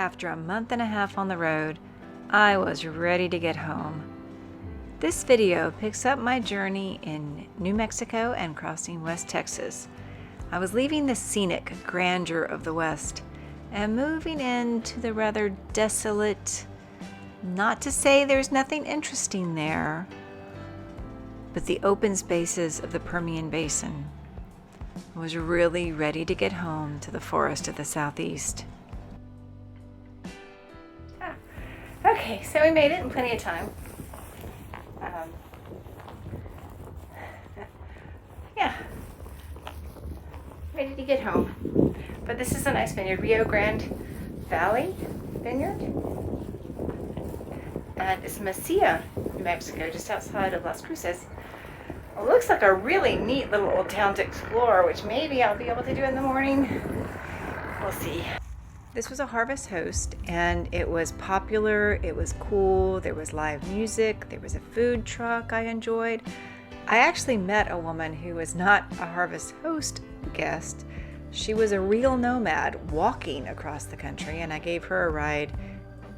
after a month and a half on the road, I was ready to get home. This video picks up my journey in New Mexico and crossing West Texas. I was leaving the scenic grandeur of the West and moving into the rather desolate, not to say there's nothing interesting there, but the open spaces of the Permian Basin. I was really ready to get home to the forest of the Southeast. Okay, so we made it in plenty of time. Yeah, ready to get home. But this is a nice vineyard, Rio Grande Valley Vineyard. And it's Mesilla, New Mexico, just outside of Las Cruces. It looks like a really neat little old town to explore, which maybe I'll be able to do in the morning. We'll see. This was a Harvest Host, and it was popular, it was cool, there was live music, there was a food truck I enjoyed. I actually met a woman who was not a Harvest Host guest. She was a real nomad walking across the country, and I gave her a ride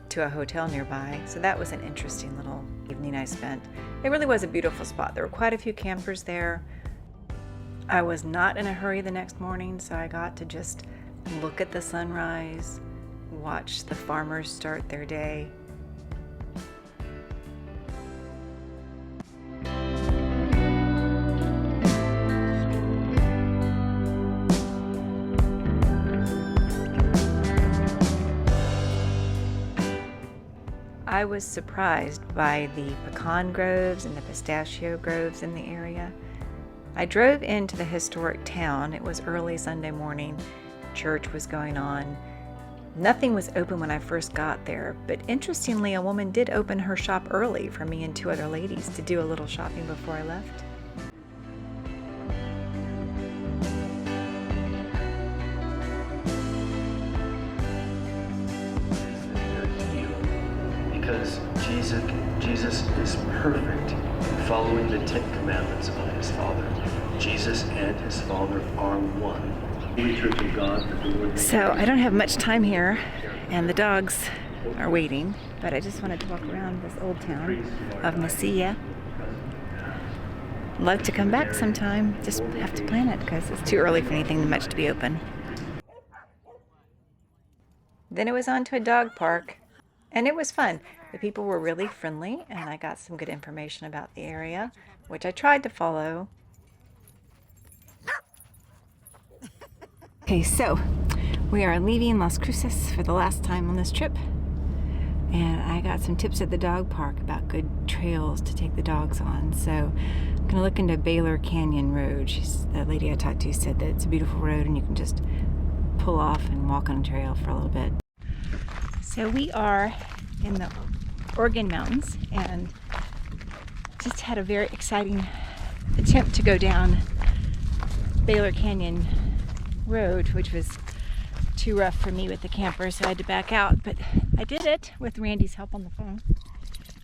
to a hotel nearby. So that was an interesting little evening I spent. It really was a beautiful spot. There were quite a few campers there. I was not in a hurry the next morning, so I got to just look at the sunrise, watch the farmers start their day. I was surprised by the pecan groves and the pistachio groves in the area. I drove into the historic town. It was early Sunday morning. Church was going on. Nothing was open when I first got there, but interestingly, a woman did open her shop early for me and two other ladies to do a little shopping before I left. Because Jesus is perfect in following the 10 commandments of his Father. Jesus and his Father are one. So I don't have much time here, and the dogs are waiting, but I just wanted to walk around this old town of Mesilla. Love to come back sometime, just have to plan it because it's too early for anything much to be open. Then it was on to a dog park, and it was fun. The people were really friendly, and I got some good information about the area, which I tried to follow. Okay, so we are leaving Las Cruces for the last time on this trip, and I got some tips at the dog park about good trails to take the dogs on. So I'm gonna look into Baylor Canyon Road. The lady I talked to said that it's a beautiful road and you can just pull off and walk on a trail for a little bit. So we are in the Oregon Mountains and just had a very exciting attempt to go down Baylor Canyon Road, which was too rough for me with the camper, so I had to back out, but I did it with Randy's help on the phone,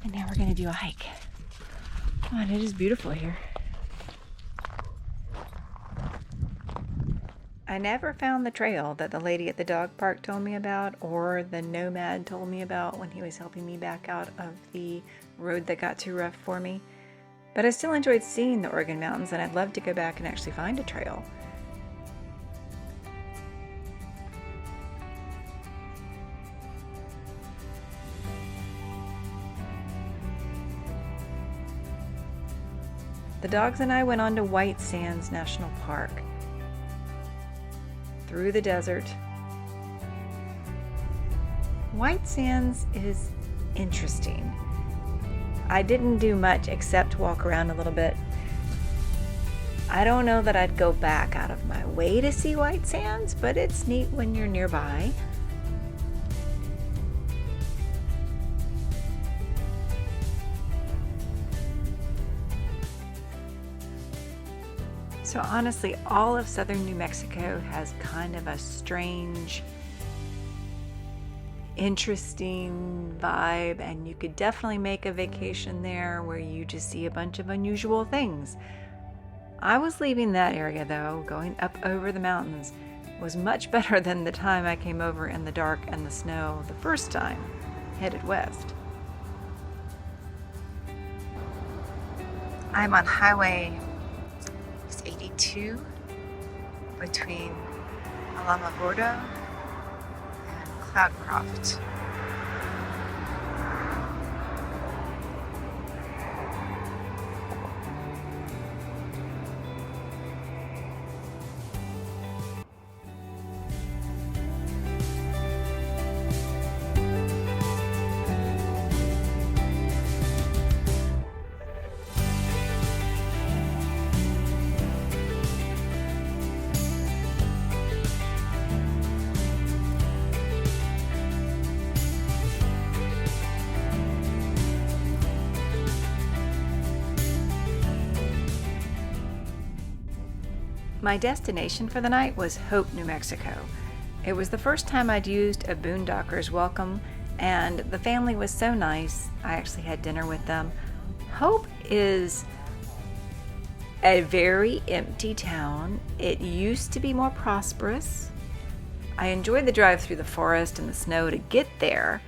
and now we're going to do a hike. Oh, and it is beautiful here. I never found the trail that the lady at the dog park told me about, or the nomad told me about when he was helping me back out of the road that got too rough for me, but I still enjoyed seeing the Oregon Mountains, and I'd love to go back and actually find a trail. The dogs and I went on to White Sands National Park, through the desert. White Sands is interesting. I didn't do much except walk around a little bit. I don't know that I'd go back out of my way to see White Sands, but it's neat when you're nearby. So honestly, all of southern New Mexico has kind of a strange, interesting vibe, and you could definitely make a vacation there where you just see a bunch of unusual things. I was leaving that area though, going up over the mountains was much better than the time I came over in the dark and the snow the first time, headed west. I'm on Highway 82 between Alamogordo and Cloudcroft. My destination for the night was Hope, New Mexico. It was the first time I'd used a Boondockers Welcome, and the family was so nice. I actually had dinner with them. Hope is a very empty town. It used to be more prosperous. I enjoyed the drive through the forest and the snow to get there.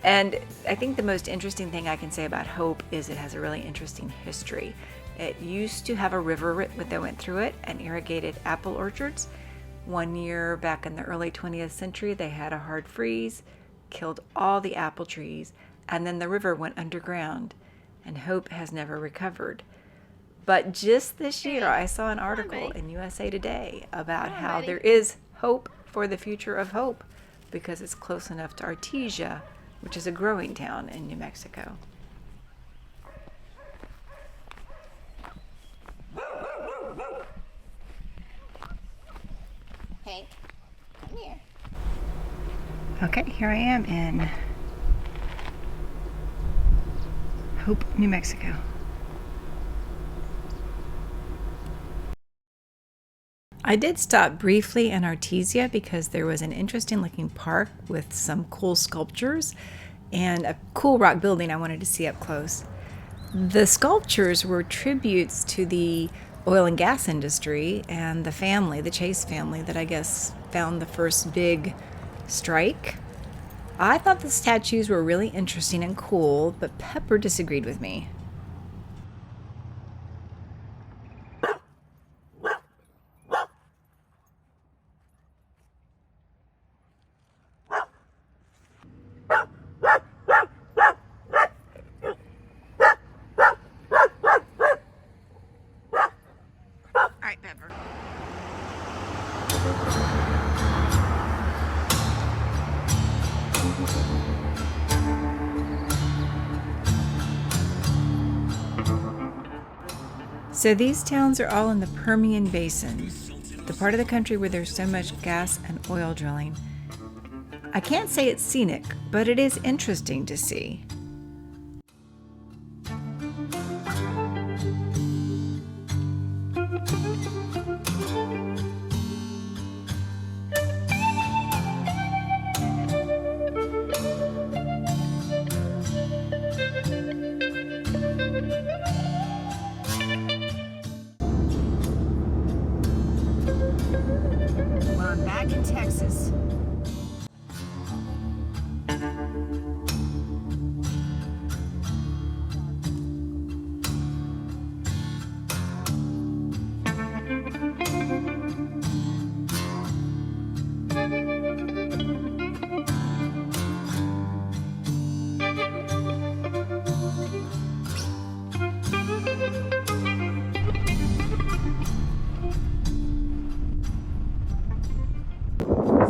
And I think the most interesting thing I can say about Hope is it has a really interesting history. It used to have a river that went through it and irrigated apple orchards. One year back in the early 20th century, they had a hard freeze, killed all the apple trees, and then the river went underground, and Hope has never recovered. But just this year, I saw an article in USA Today about how there is hope for the future of Hope because it's close enough to Artesia, which is a growing town in New Mexico. Hank, come here. Okay, here I am in Hope, New Mexico. I did stop briefly in Artesia because there was an interesting looking park with some cool sculptures and a cool rock building I wanted to see up close. The sculptures were tributes to the oil and gas industry and the family, the Chase family, that I guess found the first big strike. I thought the statues were really interesting and cool, but Pepper disagreed with me. Pepper. So these towns are all in the Permian Basin, the part of the country where there's so much gas and oil drilling. I can't say it's scenic, but it is interesting to see. Well, I'm back in Texas.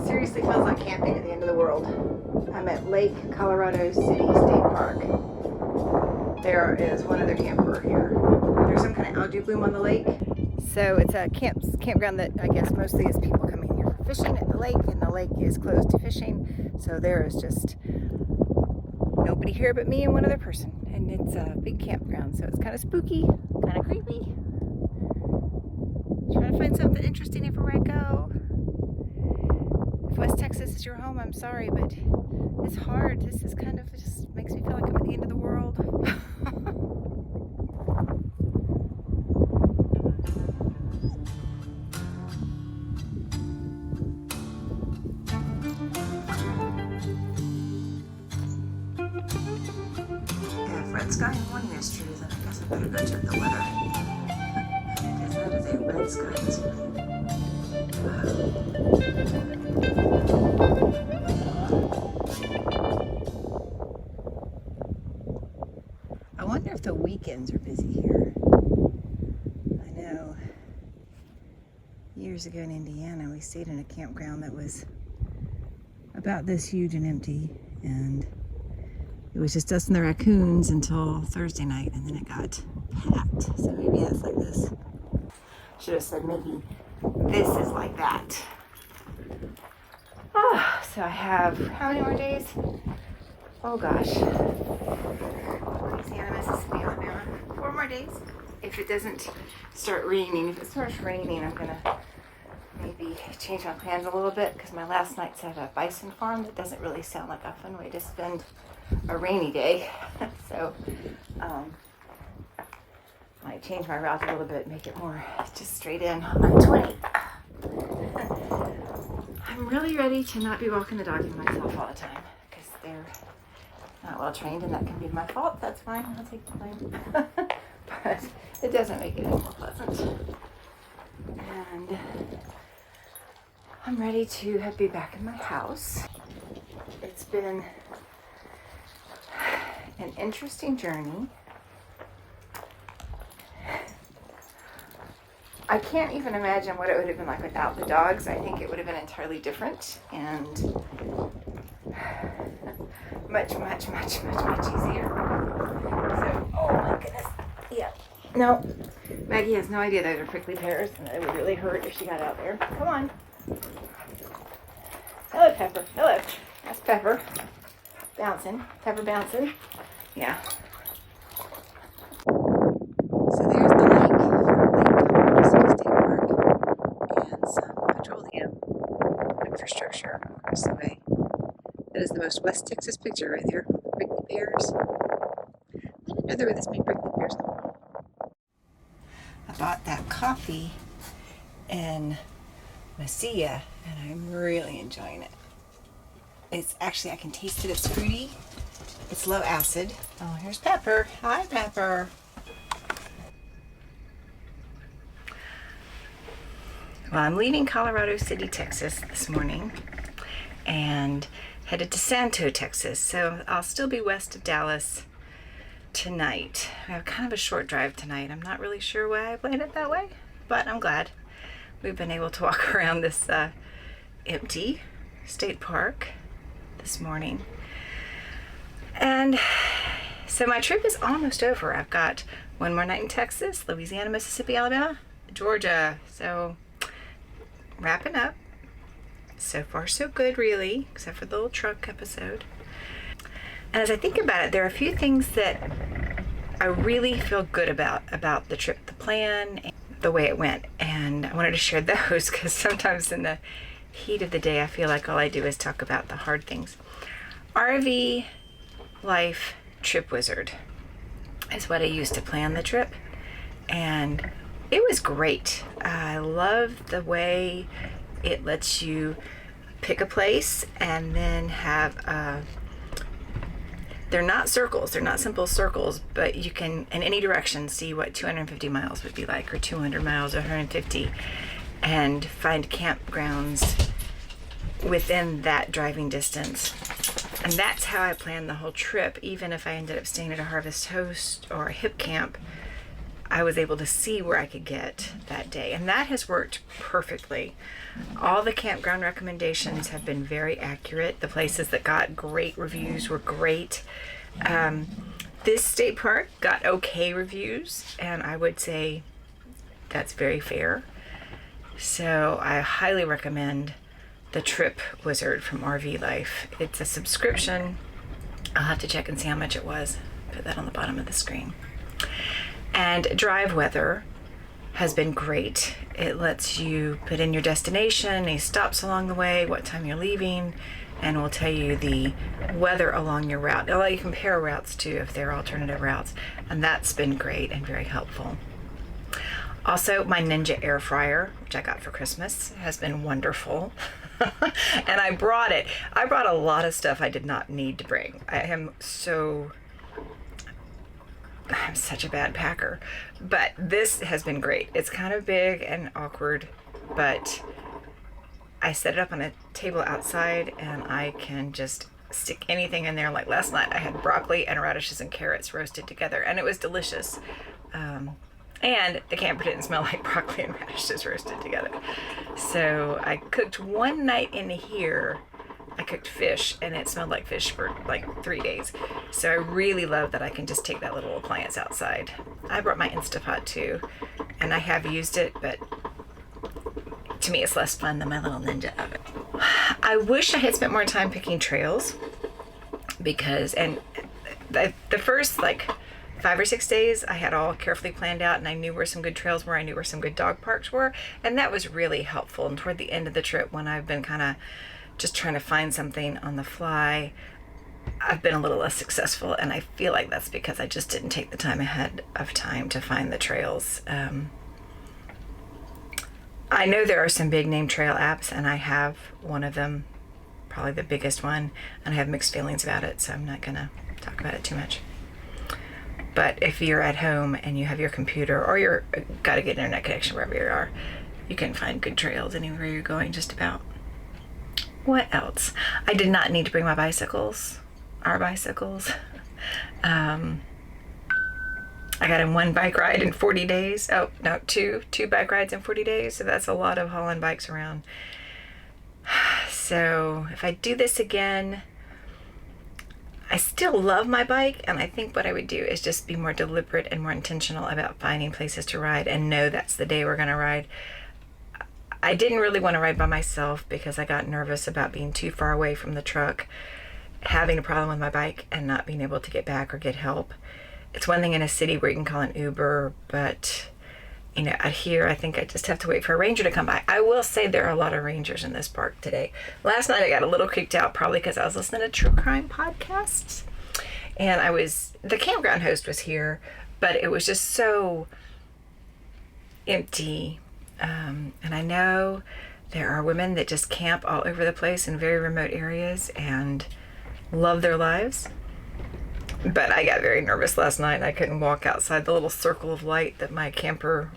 Seriously feels like camping at the end of the world. I'm at Lake Colorado City State Park. There is one other camper here. There's some kind of algae bloom on the lake. So it's a campground that I guess mostly is people coming here for fishing at the lake, and the lake is closed to fishing. So there is just nobody here but me and one other person. And it's a big campground, so it's kind of spooky, kind of creepy. Trying to find something interesting everywhere I go. If West Texas is your home, I'm sorry, but it's hard. This is kind of, it just makes me feel like I'm at the end of the world. sky in the morning is true, then I guess I better go check the weather. Because that is a red sky this morning. I wonder if the weekends are busy here. I know years ago in Indiana, we stayed in a campground that was about this huge and empty, and it was just us and the raccoons until Thursday night, and then it got packed. So maybe that's like this. Should have said maybe this is like that. Oh, so I have how many more days? Oh gosh. Louisiana, Mississippi, Alabama. 4 more days. If it doesn't start raining, if it starts raining, I'm gonna maybe change my plans a little bit, because my last night's at a bison farm. That doesn't really sound like a fun way to spend a rainy day. So might change my route a little bit, make it more just straight in on 920. I'm really ready to not be walking the dog by myself all the time, because they're not well trained, and that can be my fault. That's fine, I'll take the blame. But it doesn't make it any more pleasant. And I'm ready to be back in my house. It's been an interesting journey. I can't even imagine what it would have been like without the dogs. I think it would have been entirely different and much easier. So, oh my goodness. Yeah. No. Maggie has no idea those are prickly pears, and that it would really hurt if she got out there. Come on. Hello, Pepper. Hello. That's Pepper. Bouncing. Pepper bouncing. Yeah. So there's the lake from Lake State Park, and some petroleum infrastructure across the way. That is the most West Texas picture right there. The prickly pears. I didn't know there were this many prickly pears in the world. I bought that coffee in Mesilla, and I'm really enjoying it. It's actually, I can taste it. It's fruity. It's low acid. Oh, here's Pepper. Hi, Pepper. Well, I'm leaving Colorado City, Texas this morning and headed to Santo, Texas. So I'll still be west of Dallas tonight. I have kind of a short drive tonight. I'm not really sure why I planned it that way, but I'm glad we've been able to walk around this empty state park this morning. And so my trip is almost over. I've got one more night in Texas, Louisiana, Mississippi, Alabama, Georgia. So wrapping up. So far so good, really, except for the little truck episode. And as I think about it, there are a few things that I really feel good about the trip, the plan, and the way it went. And I wanted to share those because sometimes in the heat of the day, I feel like all I do is talk about the hard things. RV Life Trip Wizard is what I used to plan the trip. And it was great. I love the way it lets you pick a place and then have they're not circles, they're not simple circles, but you can in any direction see what 250 miles would be like, or 200 miles, or 150, and find campgrounds within that driving distance. And that's how I planned the whole trip. Even if I ended up staying at a Harvest Host or a hip camp, I was able to see where I could get that day. And that has worked perfectly. All the campground recommendations have been very accurate. The places that got great reviews were great. This state park got okay reviews, and I would say that's very fair. So I highly recommend the Trip Wizard from RV Life. It's a subscription. I'll have to check and see how much it was. Put that on the bottom of the screen. And Drive Weather has been great. It lets you put in your destination, any stops along the way, what time you're leaving, and will tell you the weather along your route. It'll let you compare routes too if there are alternative routes, and that's been great and very helpful. Also, my Ninja air fryer, which I got for Christmas, has been wonderful. And I brought it. I brought a lot of stuff I did not need to bring. I am so I'm such a bad packer. But this has been great. It's kind of big and awkward, but I set it up on a table outside and I can just stick anything in there. Like last night I had broccoli and radishes and carrots roasted together and it was delicious. And the camper didn't smell like broccoli and radishes roasted together. So I cooked one night in here. I cooked fish and it smelled like fish for like 3 days. So I really love that I can just take that little appliance outside. I brought my Instapot too, and I have used it, but to me it's less fun than my little Ninja oven. I wish I had spent more time picking trails because, and the first like 5 or 6 days I had all carefully planned out and I knew where some good trails were, I knew where some good dog parks were, and that was really helpful. And toward the end of the trip, when I've been kind of just trying to find something on the fly, I've been a little less successful, and I feel like that's because I just didn't take the time ahead of time to find the trails. I know there are some big name trail apps, and I have one of them, probably the biggest one, and I have mixed feelings about it, so I'm not gonna talk about it too much. But if you're at home and you have your computer or you're got a good internet connection wherever you are, you can find good trails anywhere you're going, just about. What else? I did not need to bring my bicycles, our bicycles. I got in one bike ride in 40 days. Oh, no, two bike rides in 40 days. So that's a lot of hauling bikes around. So if I do this again, I still love my bike. And I think what I would do is just be more deliberate and more intentional about finding places to ride and know that's the day we're going to ride. I didn't really want to ride by myself because I got nervous about being too far away from the truck, having a problem with my bike and not being able to get back or get help. It's one thing in a city where you can call an Uber, but you know, out here I think I just have to wait for a ranger to come by. I will say there are a lot of rangers in this park today. Last night I got a little creeped out, probably because I was listening to true crime podcasts, and the campground host was here, but it was just so empty. And I know there are women that just camp all over the place in very remote areas and love their lives. But I got very nervous last night and I couldn't walk outside the little circle of light that my camper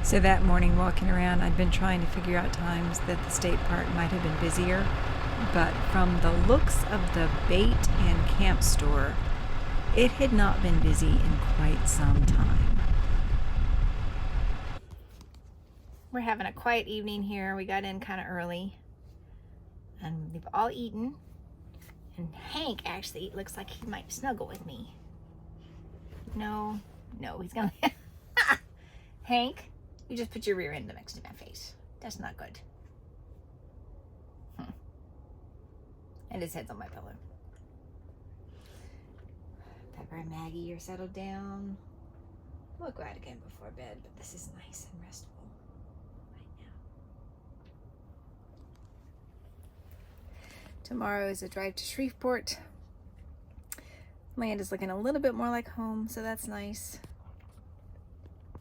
So that morning walking around, I'd been trying to figure out times that the state park might have been busier, but from the looks of the bait and camp store, it had not been busy in quite some time. We're having a quiet evening here. We got in kind of early and we've all eaten, and Hank actually looks like he might snuggle with me. No, he's gonna Hank, you just put your rear end next to my face. That's not good. And his head's on my pillow. Pepper and Maggie are settled down. We'll go out again before bed, but this is nice and restful right now. Tomorrow is a drive to Shreveport. Land is looking a little bit more like home, so that's nice.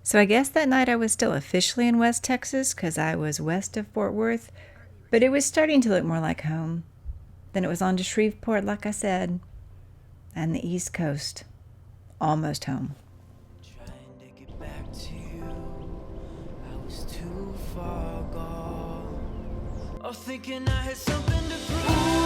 So I guess that night I was still officially in West Texas because I was west of Fort Worth, but it was starting to look more like home. Then it was on to Shreveport, like I said, and the East Coast. Almost home. Trying to get back to you, I was too far gone. Oh, thinking I had something to prove.